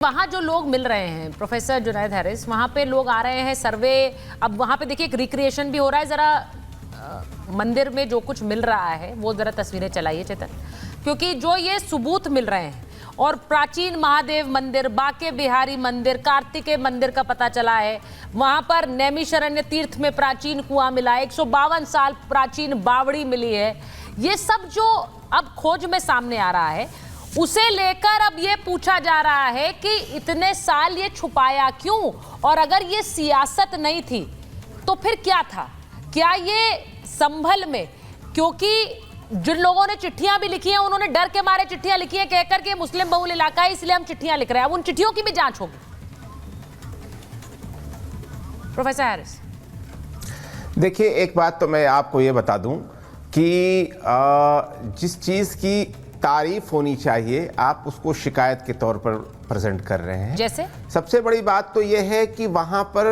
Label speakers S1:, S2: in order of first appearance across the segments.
S1: वहाँ जो लोग मिल रहे हैं प्रोफेसर जुनैद हैरिस, वहाँ पे लोग आ रहे हैं सर्वे। अब वहाँ पे देखिए एक रिक्रिएशन भी हो रहा है। ज़रा मंदिर में जो कुछ मिल रहा है वो ज़रा तस्वीरें चलाइए चेतन, क्योंकि जो ये सबूत मिल रहे हैं और प्राचीन महादेव मंदिर, बाके बिहारी मंदिर, कार्तिकेय मंदिर का पता चला है। वहाँ पर नैमिषारण्य तीर्थ में प्राचीन कुआं मिला है, 152 साल प्राचीन बावड़ी मिली है। ये सब जो अब खोज में सामने आ रहा है, उसे लेकर अब ये पूछा जा रहा है कि इतने साल ये छुपाया क्यों, और अगर ये सियासत नहीं थी तो फिर क्या था? क्या ये संभल में, क्योंकि जिन लोगों ने चिट्ठियां भी लिखी हैं उन्होंने डर के मारे चिट्ठियां लिखी हैं कहकर के मुस्लिम बहुल इलाका है इसलिए हम चिट्ठियां लिख रहे हैं। अब उन चिट्ठियों की भी जांच होगी। प्रोफेसर हैरिस,
S2: देखिए, एक बात तो मैं आपको ये बता दूं कि जिस चीज की तारीफ होनी चाहिए आप उसको शिकायत के तौर पर प्रेजेंट कर रहे हैं।
S1: जैसे
S2: सबसे बड़ी बात तो यह है कि वहां पर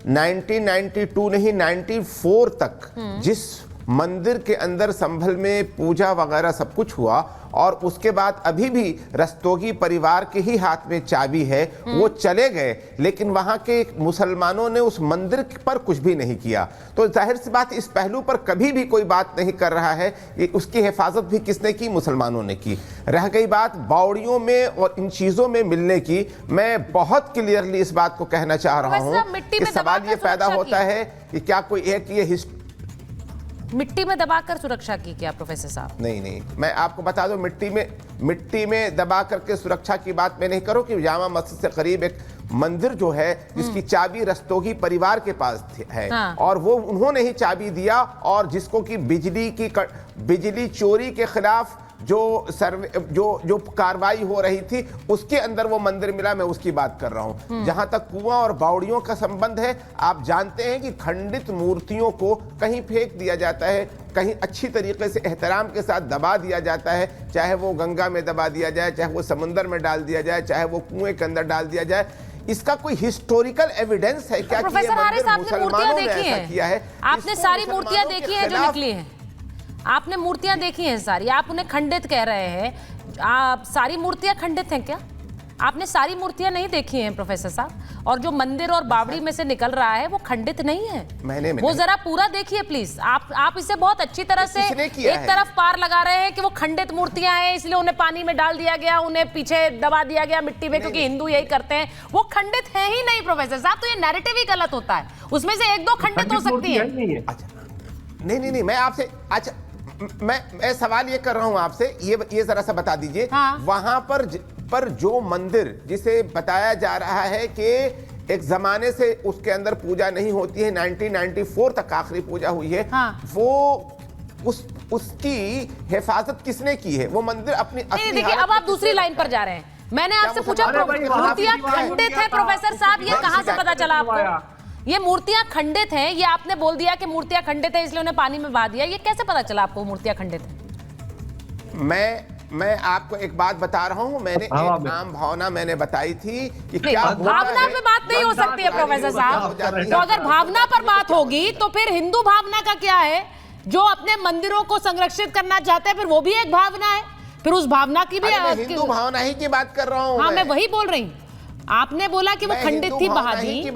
S2: 1992 नहीं 94 तक जिस मंदिर के अंदर संभल में पूजा वगैरह सब कुछ हुआ, और उसके बाद अभी भी रस्तोगी परिवार के ही हाथ में चाबी है, वो चले गए, लेकिन वहां के मुसलमानों ने उस मंदिर पर कुछ भी नहीं किया। तो जाहिर सी बात इस पहलू पर कभी भी कोई बात नहीं कर रहा है। उसकी हिफाजत भी किसने की? मुसलमानों ने की। रह गई बात बावड़ियों में और इन चीजों में मिलने की, मैं बहुत क्लियरली इस बात को कहना चाह रहा हूँ कि सवाल ये पैदा होता है कि क्या कोई एक ये
S1: मिट्टी में दबाकर सुरक्षा की क्या प्रोफेसर साहब?
S2: नहीं, मैं आपको बता दूं, मिट्टी में दबा करके सुरक्षा की बात मैं नहीं करूं कि जामा मस्जिद से करीब एक मंदिर जो है जिसकी चाबी रस्तोगी परिवार के पास है। हाँ। और वो उन्होंने ही चाबी दिया, और जिसको कि बिजली चोरी के खिलाफ जो कार्रवाई हो रही थी उसके अंदर वो मंदिर मिला। मैं उसकी बात कर रहा हूं। जहां तक कुआं और बावड़ियों का संबंध है, आप जानते हैं कि खंडित मूर्तियों को कहीं फेंक दिया जाता है, कहीं अच्छी तरीके से एहतराम के साथ दबा दिया जाता है, चाहे वो गंगा में दबा दिया जाए, चाहे वो समुद्र में डाल दिया जाए, चाहे वो कुएं के अंदर डाल दिया जाए। इसका कोई हिस्टोरिकल एविडेंस है क्या कि ये मंदिर मुसलमानों ने ऐसा किया है?
S1: आपने सारी मूर्तियां देखी हैं जो निकली हैं, आपने मूर्तियां देखी हैं सारी, आप उन्हें खंडित कह रहे हैं। आप सारी मूर्तियां खंडित हैं क्या? आपने सारी मूर्तियां नहीं देखी हैं प्रोफेसर साहब, और जो मंदिर और बावड़ी में से निकल रहा है वो खंडित नहीं है। वो जरा पूरा देखिए प्लीज। आप इसे बहुत अच्छी तरह से एक तरफ पार लगा रहे हैं कि वो खंडित मूर्तियां हैं इसलिए उन्हें पानी में डाल दिया गया, उन्हें पीछे दबा दिया गया मिट्टी में, क्योंकि हिंदू यही करते हैं। वो खंडित है ही नहीं प्रोफेसर साहब, तो ये नैरेटिव ही गलत होता है। उसमें से एक दो खंडित हो सकती है।
S2: नहीं, मैं आपसे मैं सवाल ये कर रहा हूं आपसे, ये जरा सा बता दीजिए। हाँ। वहां पर जो मंदिर जिसे बताया जा रहा है कि एक जमाने से उसके अंदर पूजा नहीं होती है, 1994 तक आखिरी पूजा हुई है। हाँ। वो उसकी हिफाजत किसने की है? वो मंदिर अपनी
S1: देखिए, अब आप दूसरी लाइन पर जा रहे हैं। मैंने आपसे पूछा मूर्तियां खंडित है प्रोफेसर साहब, ये कहां से पता चला आपको? ये मूर्तियां खंडित हैं, ये आपने बोल दिया कि मूर्तियां खंडित है इसलिए उन्हें पानी में बहा दिया। ये कैसे पता चला आपको मूर्तियां खंडित है?
S2: मैं आपको एक बात बता रहा हूं। मैंने एक आम भावना मैंने बताई थी कि क्या
S1: भावना पे बात नहीं हो सकती है प्रोफेसर साहब। तो अगर भावना पर बात होगी तो फिर हिंदू भावना का क्या है? जो अपने मंदिरों को संरक्षित करना चाहते हैं, फिर वो भी एक भावना है। फिर उस भावना की भी
S2: हिंदू भावना ही की बात कर रहा हूँ।
S1: हाँ, मैं वही बोल रही हूँ। आपने बोला कि वो खंडित थी, बहा दी।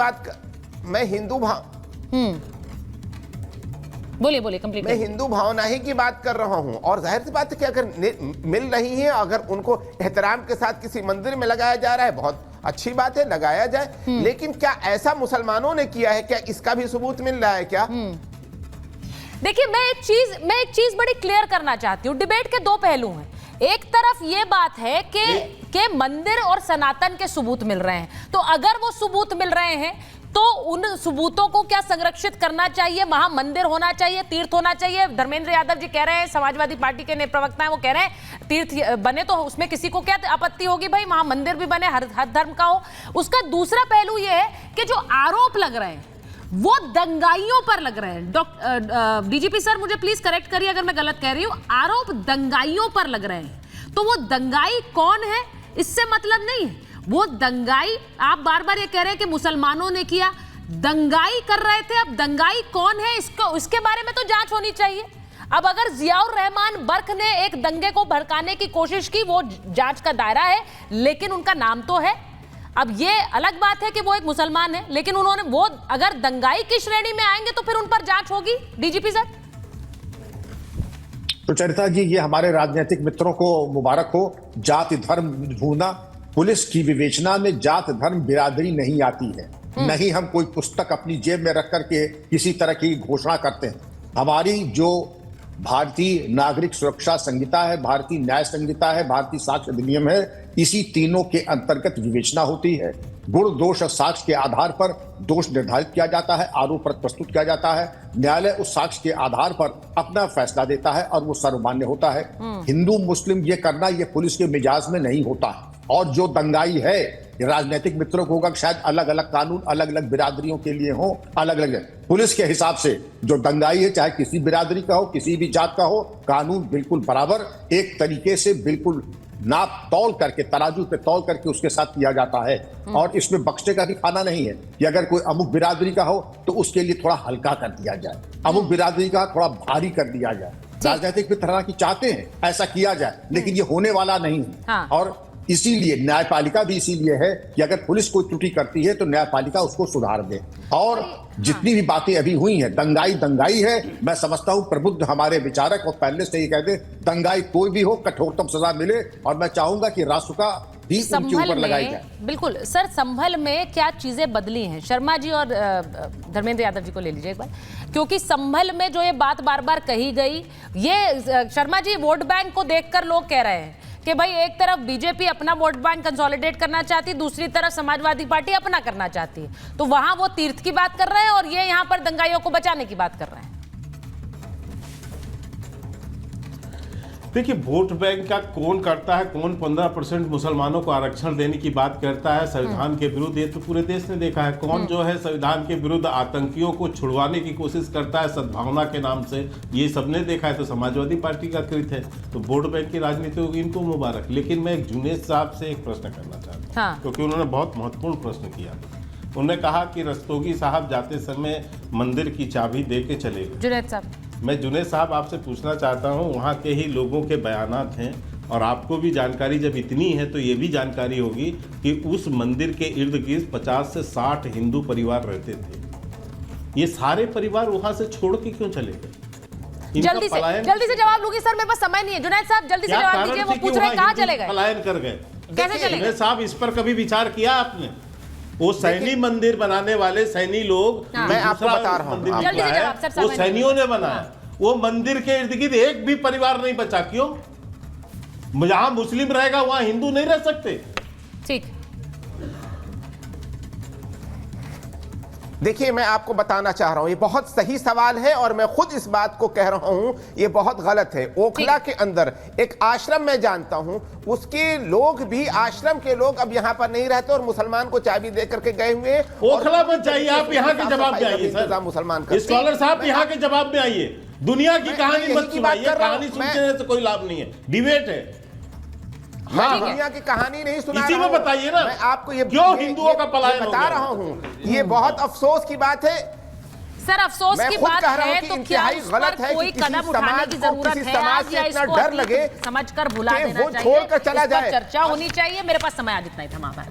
S2: मैं हिंदू
S1: बोलिए कंप्लीट।
S2: मैं हिंदू भावना ही की बात कर रहा हूं, और जाहिर सी बात है कि अगर मिल रही है, अगर उनको एहतराम के साथ किसी मंदिर में लगाया जा रहा है, बहुत अच्छी बात है, लगाया जाए। लेकिन क्या ऐसा मुसलमानों ने किया है? क्या इसका भी सबूत मिल रहा है क्या?
S1: देखिए, मैं एक चीज बड़ी क्लियर करना चाहती हूँ। डिबेट के दो पहलू हैं। एक तरफ ये बात है कि मंदिर और सनातन के सबूत मिल रहे हैं, तो अगर वो सबूत मिल रहे हैं तो उन सबूतों को क्या संरक्षित करना चाहिए? वहां मंदिर होना चाहिए, तीर्थ होना चाहिए। धर्मेंद्र यादव जी कह रहे हैं, समाजवादी पार्टी के प्रवक्ता हैं, वो कह रहे हैं तीर्थ बने तो उसमें किसी को क्या आपत्ति होगी? भाई वहां मंदिर भी बने, हर धर्म का हो। उसका दूसरा पहलू ये है कि जो आरोप लग रहे हैं वो दंगाइयों पर लग रहे हैं। डीजीपी सर, मुझे प्लीज करेक्ट करिए अगर मैं गलत कह रही हूं। आरोप दंगाइयों पर लग रहे हैं, तो वो दंगाई कौन है इससे मतलब नहीं है। वो दंगाई, आप बार बार ये कह रहे हैं कि मुसलमानों ने किया, दंगाई कर रहे थे। अब दंगाई कौन है इसके बारे में तो जांच होनी चाहिए। अब अगर जियाउर रहमान बर्क ने एक दंगे को भड़काने की कोशिश की, वो जांच का दायरा है, लेकिन उनका नाम तो है। अब ये अलग बात है कि वो एक मुसलमान है, लेकिन उन्होंने वो अगर दंगाई की श्रेणी में आएंगे तो फिर उन पर जांच होगी। डीजीपी सर,
S3: सुचरिता जी, ये हमारे राजनीतिक मित्रों को मुबारक हो। जाति धर्म ढूंढना, पुलिस की विवेचना में जात धर्म बिरादरी नहीं आती है। नहीं हम कोई पुस्तक अपनी जेब में रख करके किसी तरह की घोषणा करते हैं। हमारी जो भारतीय नागरिक सुरक्षा संहिता है, भारतीय न्याय संहिता है, भारतीय साक्ष्य अधिनियम है, इसी तीनों के अंतर्गत विवेचना होती है। गुण दोष और साक्ष्य के आधार पर दोष निर्धारित किया जाता है, आरोप पत्र प्रस्तुत किया जाता है। न्यायालय उस साक्ष्य के आधार पर अपना फैसला देता है और वो सर्वमान्य होता है। हिंदू मुस्लिम ये करना, ये पुलिस के मिजाज में नहीं होता है। और जो दंगाई है, राजनीतिक मित्रों को होगा, शायद अलग अलग कानून अलग अलग बिरादरियों के लिए हो, अलग अलग। पुलिस के हिसाब से जो दंगाई है, चाहे किसी बिरादरी का हो, किसी भी जात का हो, कानून बिल्कुल बराबर एक तरीके से बिल्कुल नाप तौल करके, तराजू पे तौल करके उसके साथ किया जाता है। और इसमें बख्शे का भी खाना नहीं है कि अगर कोई अमुक बिरादरी का हो तो उसके लिए थोड़ा हल्का कर दिया जाए, अमुक बिरादरी का थोड़ा भारी कर दिया जाए। राजनीतिक मित्र की चाहते हैं ऐसा किया जाए, लेकिन ये होने वाला नहीं है।
S1: हाँ।
S3: और इसीलिए न्यायपालिका भी इसीलिए है कि अगर पुलिस कोई त्रुटि करती है तो न्यायपालिका उसको सुधार दे। और जितनी भी बातें अभी हुई हैं, दंगाई दंगाई है। मैं समझता हूं प्रबुद्ध हमारे विचारक और पहले से ही कहते, दंगाई कोई भी हो कठोरतम सजा मिले, और मैं चाहूंगा कि रासुका भी उनके ऊपर लगाई जाए।
S1: बिल्कुल सर, संभल में क्या चीजें बदली हैं? शर्मा जी और धर्मेंद्र यादव जी को ले लीजिए एक बार, क्योंकि संभल में जो ये बात बार बार कही गई, ये शर्मा जी वोट बैंक को देखकर लोग कह रहे हैं कि भाई एक तरफ बीजेपी अपना वोट बैंक कंसोलिडेट करना चाहती, दूसरी तरफ समाजवादी पार्टी अपना करना चाहती है। तो वहां वो तीर्थ की बात कर रहे हैं और ये यहां पर दंगाइयों को बचाने की बात कर रहे हैं।
S4: देखिए, वोट बैंक का कौन करता है, कौन 15% मुसलमानों को आरक्षण देने की बात करता है संविधान के विरुद्ध, ये तो पूरे देश ने देखा है। कौन जो है संविधान के विरुद्ध आतंकियों को छुड़वाने की कोशिश करता है सद्भावना के नाम से, ये सबने देखा है। तो समाजवादी पार्टी का कृत है, तो वोट बैंक की राजनीति होगी, इनको मुबारक। लेकिन मैं जुनेद साहब से एक प्रश्न करना चाहता हूँ, क्योंकि उन्होंने बहुत महत्वपूर्ण प्रश्न किया। उन्होंने कहा कि रस्तोगी साहब जाते समय मंदिर की चाबी दे के चले गए।
S1: जुनेद साहब,
S4: मैं जुनेद साहब आपसे पूछना चाहता हूं, वहाँ के ही लोगों के बयानात हैं और आपको भी जानकारी जब इतनी है तो ये भी जानकारी होगी कि उस मंदिर के इर्द गिर्द 50 से 60 हिंदू परिवार रहते थे। ये सारे परिवार वहाँ से छोड़ के क्यों चले गए?
S1: जल्दी से जवाब लूंगी सर, मेरे पास समय नहीं है। जुनेद साहब जल्दी से जवाब दीजिए, वो पूछ रहे हैं कहाँ चले गए,
S4: पलायन कर गए,
S1: कैसे चले गए?
S4: जुनेद साहब, इस पर कभी विचार किया आपने? वो सैनी मंदिर बनाने वाले सैनी लोग,
S2: मैं आपको बता रहा हूं,
S1: जल्दी से जवाब सर।
S4: वो सैनियों ने बनाया। वो मंदिर के इर्द गिर्द एक भी परिवार नहीं बचा। क्यों? जहां मुस्लिम रहेगा वहां हिंदू नहीं रह सकते।
S1: ठीक,
S2: देखिए, मैं आपको बताना चाह रहा हूं, ये बहुत सही सवाल है और मैं खुद इस बात को कह रहा हूं, ये बहुत गलत है। ओखला के अंदर एक आश्रम मैं जानता हूं, उसके लोग भी, आश्रम के लोग अब यहां पर नहीं रहते और मुसलमान को चाबी दे करके गए हुए।
S4: ओखला में चाहिए, आप यहाँ के जवाब में आइए सर।
S2: मुसलमान
S4: स्कॉलर साहब यहाँ के जवाब में आइए। दुनिया की कहानी मत सुनाइए, कहानी सुनने से कोई लाभ नहीं है, डिबेट है।
S2: मैं दुनिया की कहानी नहीं सुना
S4: इसी
S2: रहा
S4: में बताइए ना,
S2: मैं आपको ये
S4: क्यों हिंदुओं का पलायन
S2: बता रहा हूं। ये बहुत अफसोस की बात है
S1: सर, अफसोस की बात है तो क्या उस पर कोई कदम उठाने की जरूरत है आज, या इसको
S2: डर लगे
S1: समझकर भुला देना चाहिए,
S2: छोड़कर चला जाए।
S1: चर्चा होनी चाहिए। मेरे पास समय आज इतना ही था।